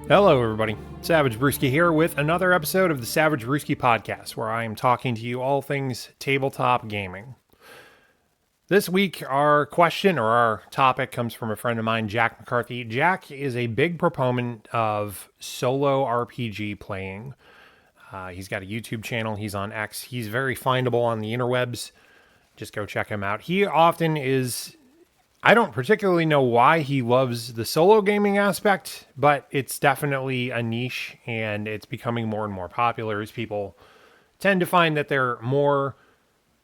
Hello, everybody. Savage Brewski here with another episode of the Savage Brewski podcast, where I am talking to you all things tabletop gaming. This week, our question or our topic comes from a friend of mine, Jack McCarthy. Jack is a big proponent of solo RPG playing. He's got a YouTube channel. He's on X. He's very findable on the interwebs. Just go check him out. He often is... I don't particularly know why he loves the solo gaming aspect, but it's definitely a niche, and it's becoming more and more popular as people tend to find that they're more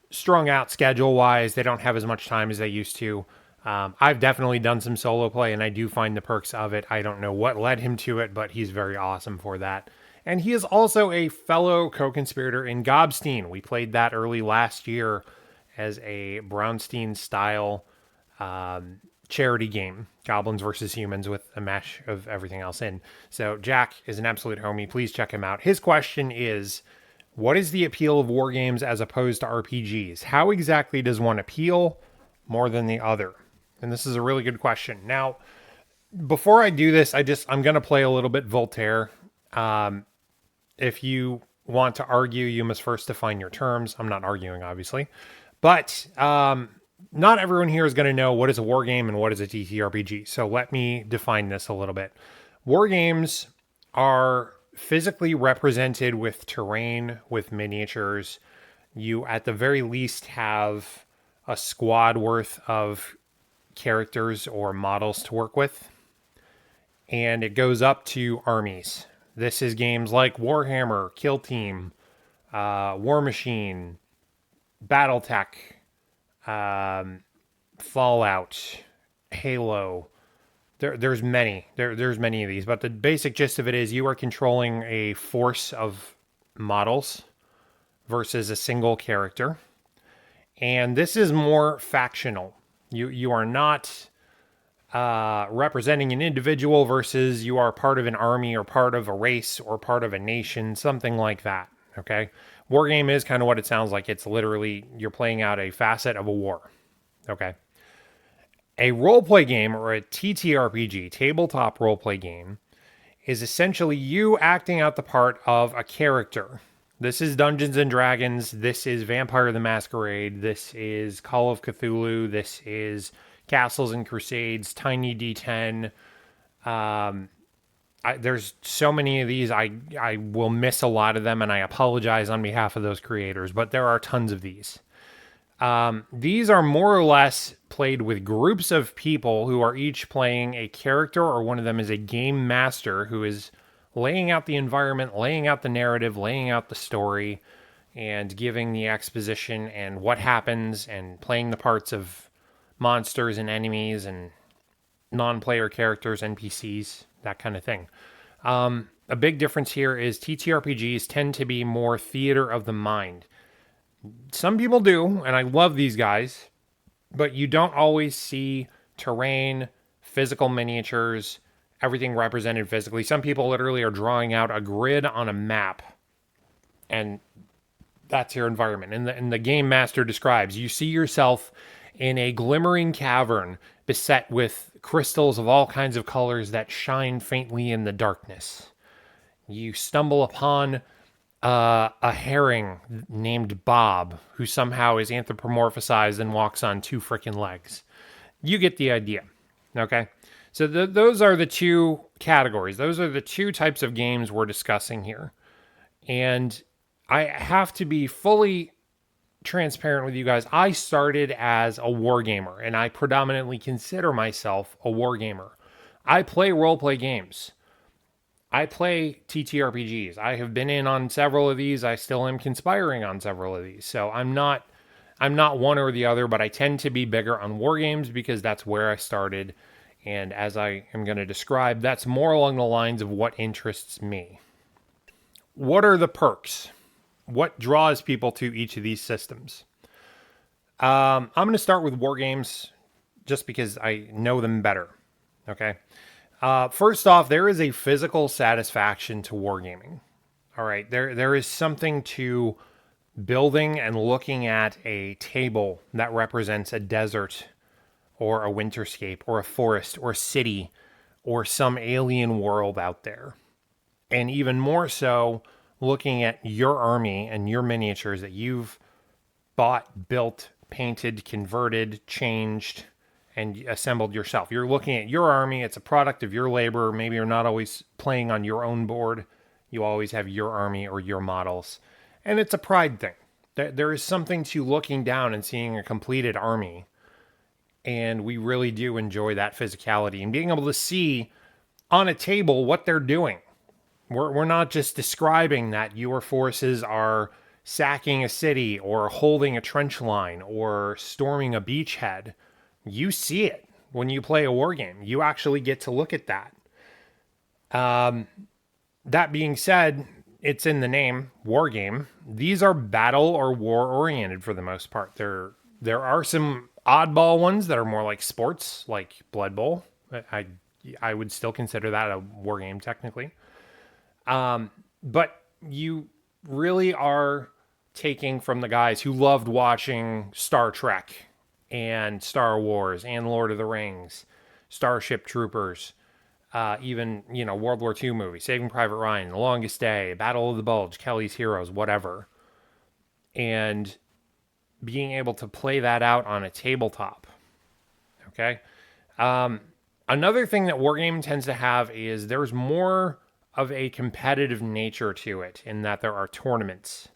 strung out schedule-wise. They don't have as much time as they used to. I've definitely done some solo play, and I do find the perks of it. I don't know what led him to it, but he's very awesome for that. And he is also a fellow co-conspirator in Gobstein. We played that early last year as a Brownstein-style charity game, Goblins versus Humans, with a mash of everything else in. So Jack is an absolute homie. Please check him out. His question is, what is the appeal of war games as opposed to RPGs? How exactly does one appeal more than the other? And this is a really good question. Now, before I do this, I'm going to play a little bit Voltaire. If you want to argue, you must first define your terms. I'm not arguing, obviously. But not everyone here is going to know what is a war game and what is a TTRPG. So let me define this a little bit. War games are physically represented with terrain, with miniatures. You, at the very least, have a squad worth of characters or models to work with. And it goes up to armies. This is games like Warhammer, Kill Team, War Machine, Battletech, Fallout, Halo. There's many. There's many of these, but the basic gist of it is you are controlling a force of models versus a single character. And this is more factional. You are not representing an individual versus you are part of an army or part of a race or part of a nation, something like that. Okay? Wargame is kind of what it sounds like. It's literally you're playing out a facet of a war. Okay. A roleplay game, or a TTRPG, tabletop roleplay game, is essentially you acting out the part of a character. This is Dungeons and Dragons. This is Vampire the Masquerade. This is Call of Cthulhu. This is Castles and Crusades, Tiny D10. There's so many of these, I will miss a lot of them, and I apologize on behalf of those creators, but there are tons of these. These are more or less played with groups of people who are each playing a character, or one of them is a game master who is laying out the environment, laying out the narrative, laying out the story, and giving the exposition and what happens, and playing the parts of monsters and enemies and non-player characters, NPCs, that kind of thing. A big difference here is TTRPGs tend to be more theater of the mind. Some people do, and I love these guys, but you don't always see terrain, physical miniatures, everything represented physically. Some people literally are drawing out a grid on a map, and that's your environment. And the game master describes, you see yourself in a glimmering cavern beset with crystals of all kinds of colors that shine faintly in the darkness. You stumble upon a herring named Bob, who somehow is anthropomorphized and walks on two freaking legs. You get the idea, okay? So those are the two categories. Those are the two types of games we're discussing here. And I have to be fully transparent with you guys. I started as a wargamer, and I predominantly consider myself a wargamer. I play roleplay games. I play TTRPGs. I have been in on several of these. I still am conspiring on several of these. So I'm not one or the other, but I tend to be bigger on wargames because that's where I started. And as I am going to describe, that's more along the lines of what interests me. What are the perks? What draws people to each of these systems? I'm going to start with wargames just because I know them better. Okay. First off, there is a physical satisfaction to wargaming. All right. There is something to building and looking at a table that represents a desert or a winterscape or a forest or a city or some alien world out there. And even more so, looking at your army and your miniatures that you've bought, built, painted, converted, changed, and assembled yourself. You're looking at your army, it's a product of your labor. Maybe you're not always playing on your own board, you always have your army or your models. And it's a pride thing. There is something to looking down and seeing a completed army. And we really do enjoy that physicality and being able to see on a table what they're doing. We're not just describing that your forces are sacking a city or holding a trench line or storming a beachhead. You see it when you play a war game. You actually get to look at that. That being said, it's in the name, war game. These are battle or war oriented for the most part. There are some oddball ones that are more like sports, like Blood Bowl. I would still consider that a war game technically. But you really are taking from the guys who loved watching Star Trek and Star Wars and Lord of the Rings, Starship Troopers, even, World War II movies, Saving Private Ryan, The Longest Day, Battle of the Bulge, Kelly's Heroes, whatever. And being able to play that out on a tabletop. Okay. Another thing that Wargame tends to have is there's more of a competitive nature to it in that there are tournaments.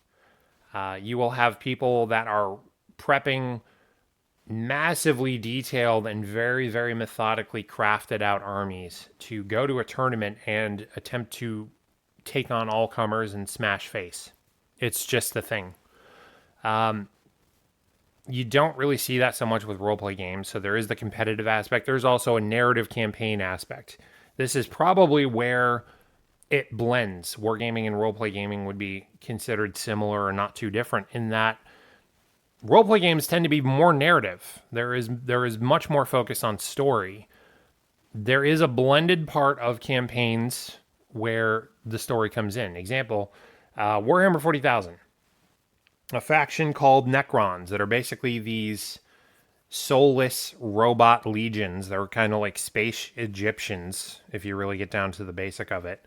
You will have people that are prepping massively detailed and very, very methodically crafted out armies to go to a tournament and attempt to take on all comers and smash face. It's just the thing. You don't really see that so much with roleplay games. So there is the competitive aspect. There's also a narrative campaign aspect. This is probably where it blends. Wargaming and roleplay gaming would be considered similar or not too different in that roleplay games tend to be more narrative. There is much more focus on story. There is a blended part of campaigns where the story comes in. Example, Warhammer 40,000. A faction called Necrons that are basically these soulless robot legions. They're kind of like space Egyptians, if you really get down to the basic of it.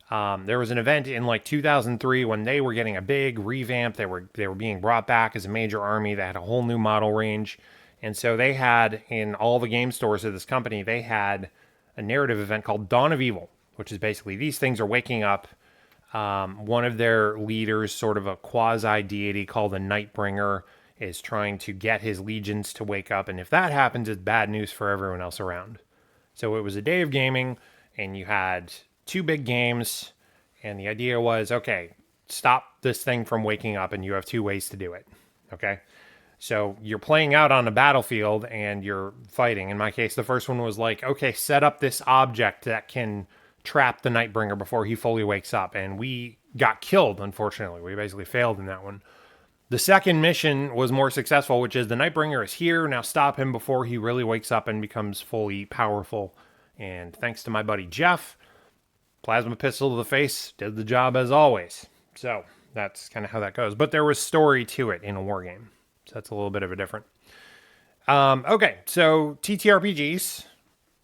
There was an event in like 2003 when they were getting a big revamp. They were being brought back as a major army that had a whole new model range. And so they had, in all the game stores of this company, they had a narrative event called Dawn of Evil, which is basically these things are waking up. One of their leaders, sort of a quasi-deity called the Nightbringer, is trying to get his legions to wake up. And if that happens, it's bad news for everyone else around. So it was a day of gaming, and you had 2 big games, and the idea was, okay, stop this thing from waking up, and you have 2 ways to do it. Okay? So you're playing out on a battlefield, and you're fighting. In my case, the first one was like, okay, set up this object that can trap the Nightbringer before he fully wakes up. And we got killed, unfortunately. We basically failed in that one. The second mission was more successful, which is the Nightbringer is here. Now stop him before he really wakes up and becomes fully powerful. And thanks to my buddy Jeff, plasma pistol to the face did the job as always. So that's kind of how that goes. But there was story to it in a war game. So that's a little bit of a different. Okay, so TTRPGs,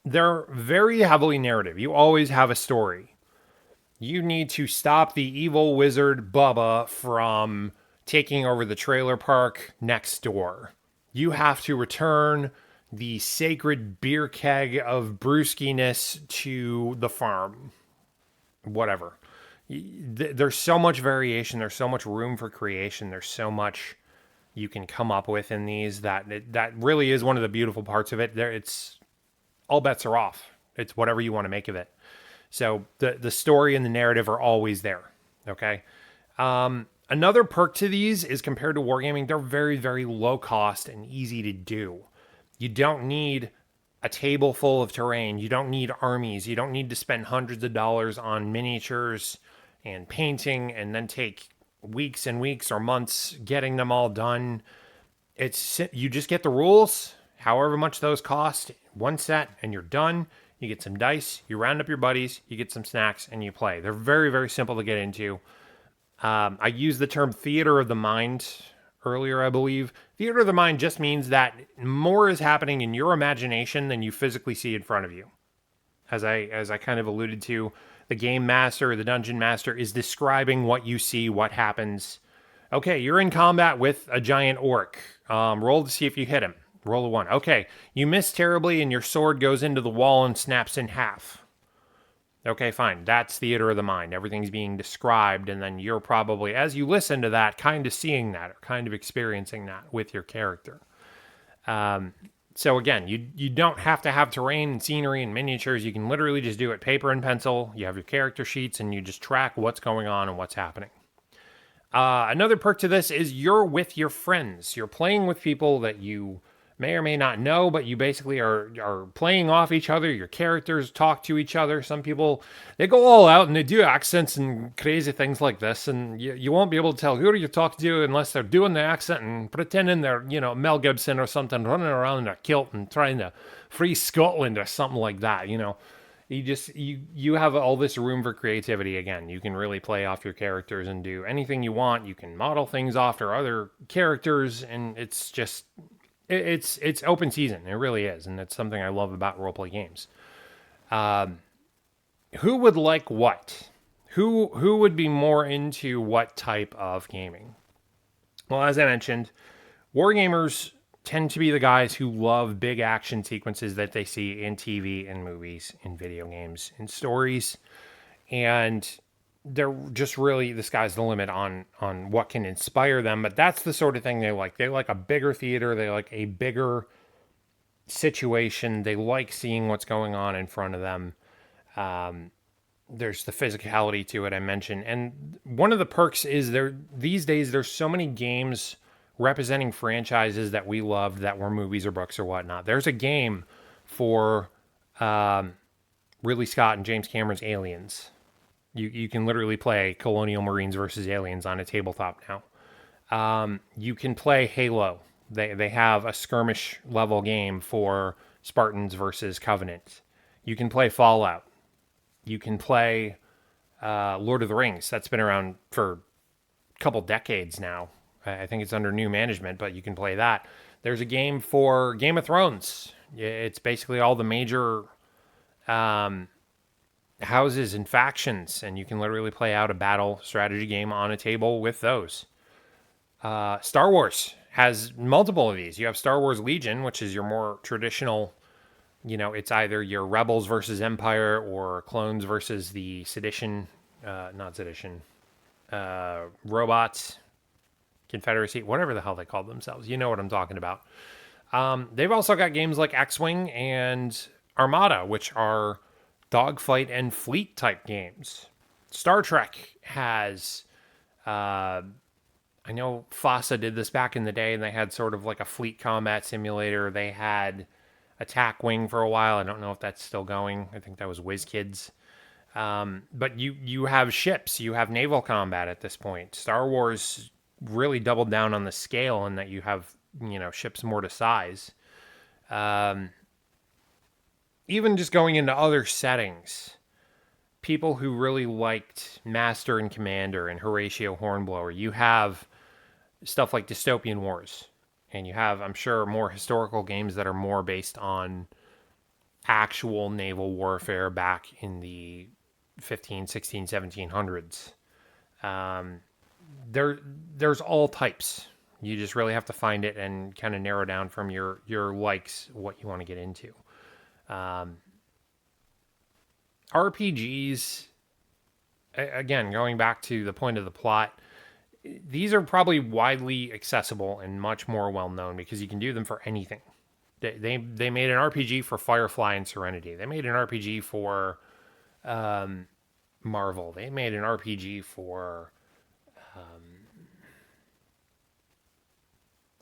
they're very heavily narrative. You always have a story. You need to stop the evil wizard Bubba from taking over the trailer park next door. You have to return the sacred beer keg of brewskiness to the farm. Whatever. There's so much variation. There's so much room for creation. There's so much you can come up with in these that really is one of the beautiful parts of it. It's all bets are off. It's whatever you want to make of it. So the story and the narrative are always there. Okay. Another perk to these is compared to wargaming, they're very, very low cost and easy to do. You don't need a table full of terrain. You don't need armies. You don't need to spend hundreds of dollars on miniatures and painting and then take weeks and weeks or months getting them all done. You just get the rules, however much those cost, one set, and you're done. You get some dice, you round up your buddies, you get some snacks, and you play. They're very, very simple to get into. I used the term theater of the mind earlier, I believe. Theater of the mind just means that more is happening in your imagination than you physically see in front of you. As I kind of alluded to, the game master, the dungeon master, is describing what you see, what happens. Okay, you're in combat with a giant orc. Roll to see if you hit him. Roll a 1. Okay, you miss terribly and your sword goes into the wall and snaps in half. Okay, fine. That's theater of the mind. Everything's being described, and then you're probably, as you listen to that, kind of seeing that or kind of experiencing that with your character. So again, you don't have to have terrain and scenery and miniatures. You can literally just do it paper and pencil. You have your character sheets, and you just track what's going on and what's happening. Another perk to this is you're with your friends. You're playing with people that you may or may not know, but you basically are playing off each other. Your characters talk to each other. Some people, they go all out and they do accents and crazy things like this, and you won't be able to tell who you're talking to unless they're doing the accent and pretending they're, Mel Gibson or something, running around in a kilt and trying to free Scotland or something like that, you have all this room for creativity. Again, you can really play off your characters and do anything you want. You can model things after other characters, and it's just it's open season. It really is, and it's something I love about roleplay games. Who would like what? Who would be more into what type of gaming? Well, as I mentioned, wargamers tend to be the guys who love big action sequences that they see in TV and movies, in video games, in stories, and they're just really, the sky's the limit on what can inspire them. But that's the sort of thing they like. They like a bigger theater. They like a bigger situation. They like seeing what's going on in front of them. There's the physicality to it I mentioned, and one of the perks is these days there's so many games representing franchises that we loved that were movies or books or whatnot. There's a game for Ridley Scott and James Cameron's Aliens. You can literally play Colonial Marines versus Aliens on a tabletop now. You can play Halo. They have a skirmish level game for Spartans versus Covenant. You can play Fallout. You can play Lord of the Rings. That's been around for a couple decades now. I think it's under new management, but you can play that. There's a game for Game of Thrones. It's basically all the major houses and factions, and you can literally play out a battle strategy game on a table with those. Star Wars has multiple of these. You have Star Wars Legion, which is your more traditional, it's either your rebels versus Empire or clones versus the robots, Confederacy, whatever the hell they call themselves. You know what I'm talking about. They've also got games like X-Wing and Armada, which are dogfight and fleet type games. Star Trek has, I know FASA did this back in the day, and they had sort of like a fleet combat simulator. They had Attack Wing for a while. I don't know if that's still going. I think that was WizKids. But you have ships, you have naval combat at this point. Star Wars really doubled down on the scale in that you have, ships more to size. Even just going into other settings, people who really liked Master and Commander and Horatio Hornblower, you have stuff like Dystopian Wars. And you have, I'm sure, more historical games that are more based on actual naval warfare back in the 15, 16, 1700s. There's all types. You just really have to find it and kind of narrow down from your likes what you want to get into. RPGs, again, going back to the point of the plot, these are probably widely accessible and much more well-known because you can do them for anything. They made an RPG for Firefly and Serenity. They made an RPG for Marvel. They made an RPG for...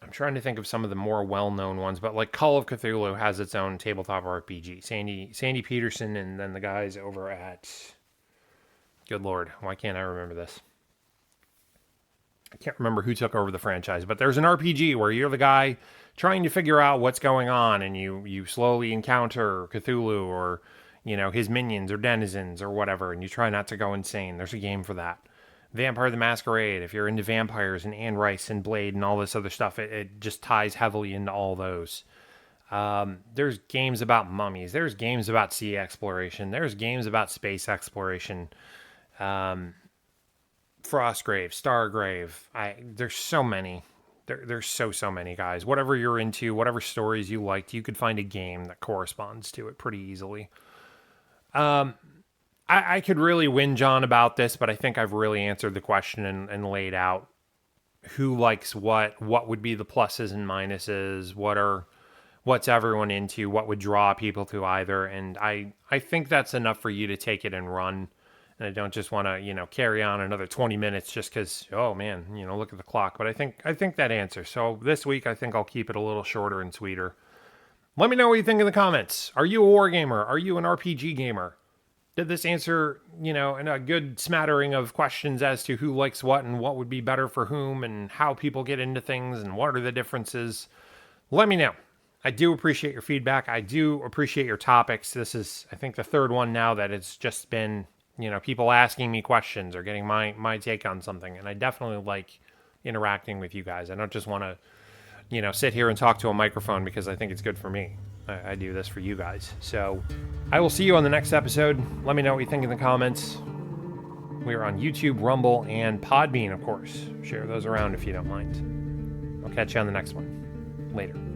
I'm trying to think of some of the more well-known ones, but like Call of Cthulhu has its own tabletop RPG. Sandy Peterson and then the guys over at... Good Lord, why can't I remember this? I can't remember who took over the franchise, but there's an RPG where you're the guy trying to figure out what's going on, and you slowly encounter Cthulhu or, his minions or denizens or whatever, and you try not to go insane. There's a game for that. Vampire the Masquerade, if you're into vampires, and Anne Rice and Blade and all this other stuff, it just ties heavily into all those. There's games about mummies. There's games about sea exploration. There's games about space exploration. Frostgrave, Stargrave. There's so many. There's so many, guys. Whatever you're into, whatever stories you liked, you could find a game that corresponds to it pretty easily. I could really whinge on about this, but I think I've really answered the question and laid out who likes what would be the pluses and minuses, what's everyone into, what would draw people to either, and I think that's enough for you to take it and run. And I don't just want to, carry on another 20 minutes just because, oh man, look at the clock. But I think that answers. So this week, I think I'll keep it a little shorter and sweeter. Let me know what you think in the comments. Are you a war gamer? Are you an RPG gamer? Did this answer, in a good smattering of questions as to who likes what and what would be better for whom and how people get into things and what are the differences? Let me know. I do appreciate your feedback. I do appreciate your topics. This is, I think, the third one now that it's just been, people asking me questions or getting my take on something. And I definitely like interacting with you guys. I don't just want to, sit here and talk to a microphone because I think it's good for me. I do this for you guys. So I will see you on the next episode. Let me know what you think in the comments. We are on YouTube, Rumble, and Podbean, of course. Share those around if you don't mind. I'll catch you on the next one. Later.